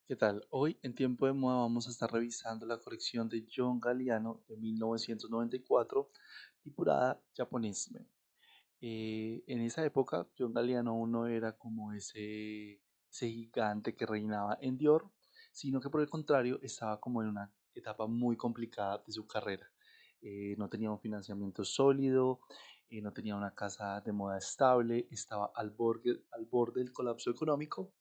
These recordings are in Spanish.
¿Qué tal? Hoy en Tiempo de Moda vamos a estar revisando la colección de John Galliano de 1994 titulada Japonisme. En esa época, John Galliano aún no era como ese gigante que reinaba en Dior, sino que por el contrario estaba como en una etapa muy complicada de su carrera. No tenía un financiamiento sólido, no tenía una casa de moda estable, estaba al borde del colapso económico.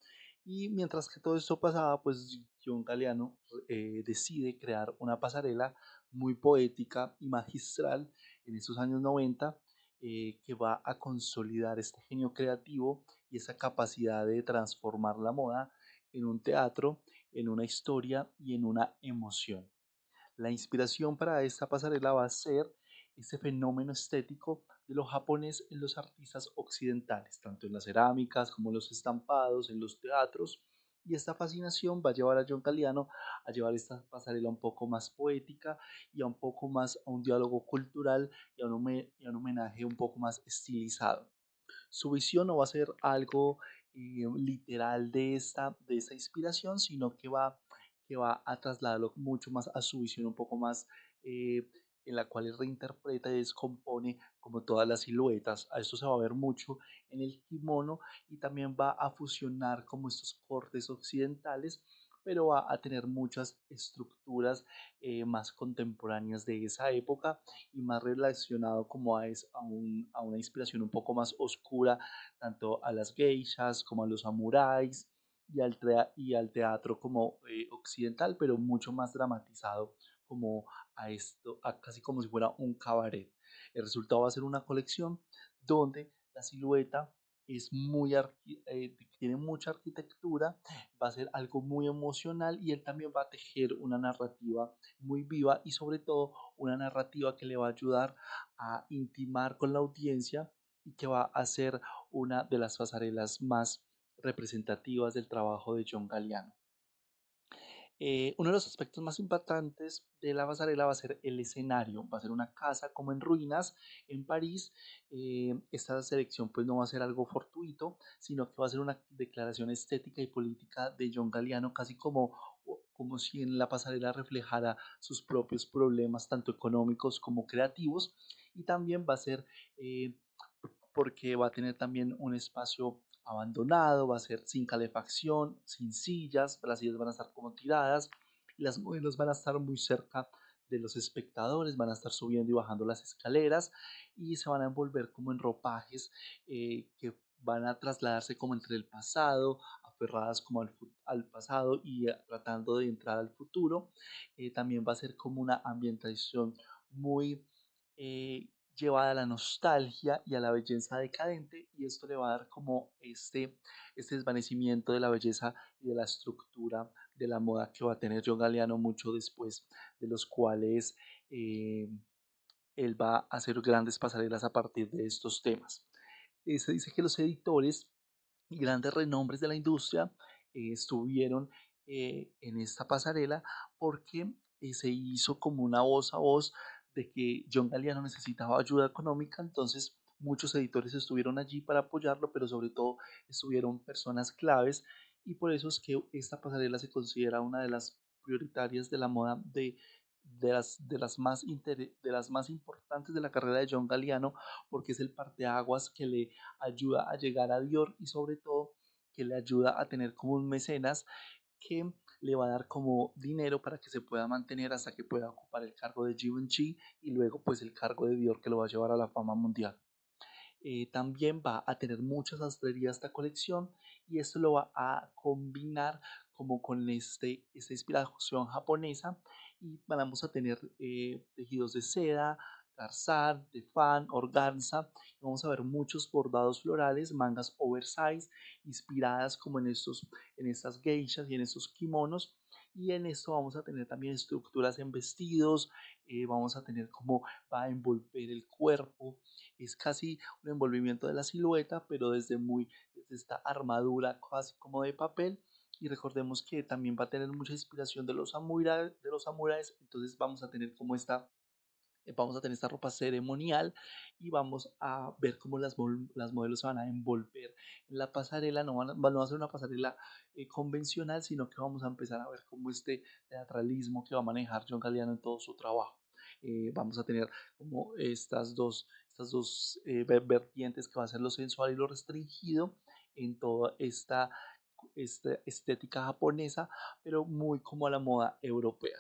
Y mientras que todo esto pasaba, pues John Galliano decide crear una pasarela muy poética y magistral en esos años 90, que va a consolidar este genio creativo y esa capacidad de transformar la moda en un teatro, en una historia y en una emoción. La inspiración para esta pasarela va a ser este fenómeno estético de lo japonés en los artistas occidentales, tanto en las cerámicas como en los estampados, en los teatros. Y esta fascinación va a llevar a John Galliano a llevar esta pasarela un poco más poética y a un poco más a un diálogo cultural y a un homenaje un poco más estilizado. Su visión no va a ser algo literal de esta inspiración, sino que va a trasladarlo mucho más a su visión un poco más, eh, en la cual él reinterpreta y descompone como todas las siluetas. A esto se va a ver mucho en el kimono y también va a fusionar como estos cortes occidentales, pero va a tener muchas estructuras más contemporáneas de esa época y más relacionado como a una inspiración un poco más oscura, tanto a las geishas como a los samuráis y al teatro como occidental, pero mucho más dramatizado como casi como si fuera un cabaret. El resultado va a ser una colección donde la silueta tiene mucha arquitectura, va a ser algo muy emocional y él también va a tejer una narrativa muy viva y sobre todo una narrativa que le va a ayudar a intimar con la audiencia y que va a ser una de las pasarelas más representativas del trabajo de John Galliano. Uno de los aspectos más impactantes de la pasarela va a ser el escenario, va a ser una casa como en ruinas en París. Esta selección pues no va a ser algo fortuito, sino que va a ser una declaración estética y política de John Galliano, casi como si en la pasarela reflejara sus propios problemas, tanto económicos como creativos, y también va a ser eh, porque va a tener también un espacio abandonado, va a ser sin calefacción, sin sillas, las sillas van a estar como tiradas, las modelos van a estar muy cerca de los espectadores, van a estar subiendo y bajando las escaleras y se van a envolver como en ropajes que van a trasladarse como entre el pasado, aferradas como al pasado y tratando de entrar al futuro. También va a ser como una ambientación muy llevada a la nostalgia y a la belleza decadente, y esto le va a dar como este desvanecimiento de la belleza y de la estructura de la moda que va a tener John Galliano mucho después, de los cuales eh, él va a hacer grandes pasarelas a partir de estos temas. Se dice que los editores y grandes renombres de la industria estuvieron en esta pasarela porque se hizo como una voz a voz de que John Galliano necesitaba ayuda económica. Entonces muchos editores estuvieron allí para apoyarlo, pero sobre todo estuvieron personas claves, y por eso es que esta pasarela se considera una de las prioritarias de la moda de las más importantes de la carrera de John Galliano, porque es el parteaguas que le ayuda a llegar a Dior y sobre todo que le ayuda a tener como un mecenas que le va a dar como dinero para que se pueda mantener hasta que pueda ocupar el cargo de Givenchy y luego pues el cargo de Dior, que lo va a llevar a la fama mundial. También va a tener muchas sastrerías esta colección, y esto lo va a combinar como con esta inspiración japonesa, y vamos a tener tejidos de seda, tarzán, de fan, organza. Vamos a ver muchos bordados florales, mangas oversize inspiradas como en estas geishas y en estos kimonos, y en esto vamos a tener también estructuras en vestidos. Vamos a tener como va a envolver el cuerpo, es casi un envolvimiento de la silueta, pero desde esta armadura casi como de papel. Y recordemos que también va a tener mucha inspiración de los samuráis, entonces vamos a tener como Vamos a tener esta ropa ceremonial y vamos a ver cómo las modelos se van a envolver en la pasarela. No va a ser una pasarela convencional, sino que vamos a empezar a ver cómo este teatralismo que va a manejar John Galliano en todo su trabajo. Vamos a tener como estas dos vertientes que va a ser lo sensual y lo restringido en toda esta estética japonesa, pero muy como a la moda europea.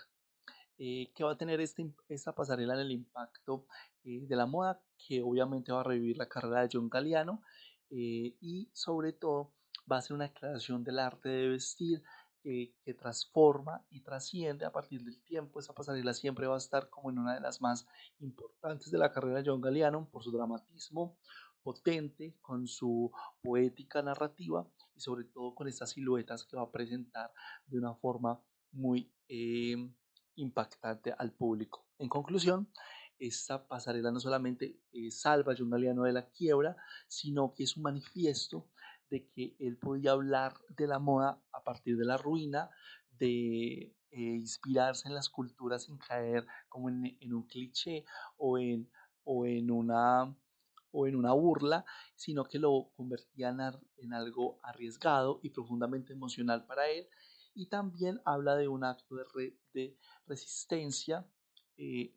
Que va a tener esta pasarela en el impacto de la moda, que obviamente va a revivir la carrera de John Galliano y sobre todo va a ser una declaración del arte de vestir que transforma y trasciende a partir del tiempo. Esta pasarela siempre va a estar como en una de las más importantes de la carrera de John Galliano por su dramatismo potente, con su poética narrativa y sobre todo con estas siluetas que va a presentar de una forma muy impactante al público. En conclusión, esta pasarela no solamente salva a John Galliano de la quiebra, sino que es un manifiesto de que él podía hablar de la moda a partir de la ruina, de inspirarse en las culturas sin caer como en un cliché o en, o en una o en una burla, sino que lo convertía en algo arriesgado y profundamente emocional para él. Y también habla de un acto de resistencia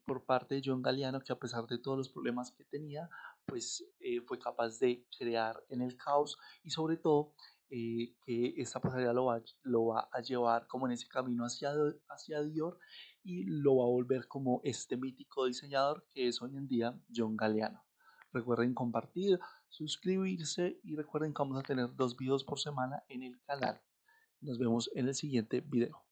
por parte de John Galliano, que a pesar de todos los problemas que tenía, pues fue capaz de crear en el caos y sobre todo que esta pasarela lo va a llevar como en ese camino hacia Dior y lo va a volver como este mítico diseñador que es hoy en día John Galliano. Recuerden compartir, suscribirse y recuerden que vamos a tener 2 videos por semana en el canal. Nos vemos en el siguiente video.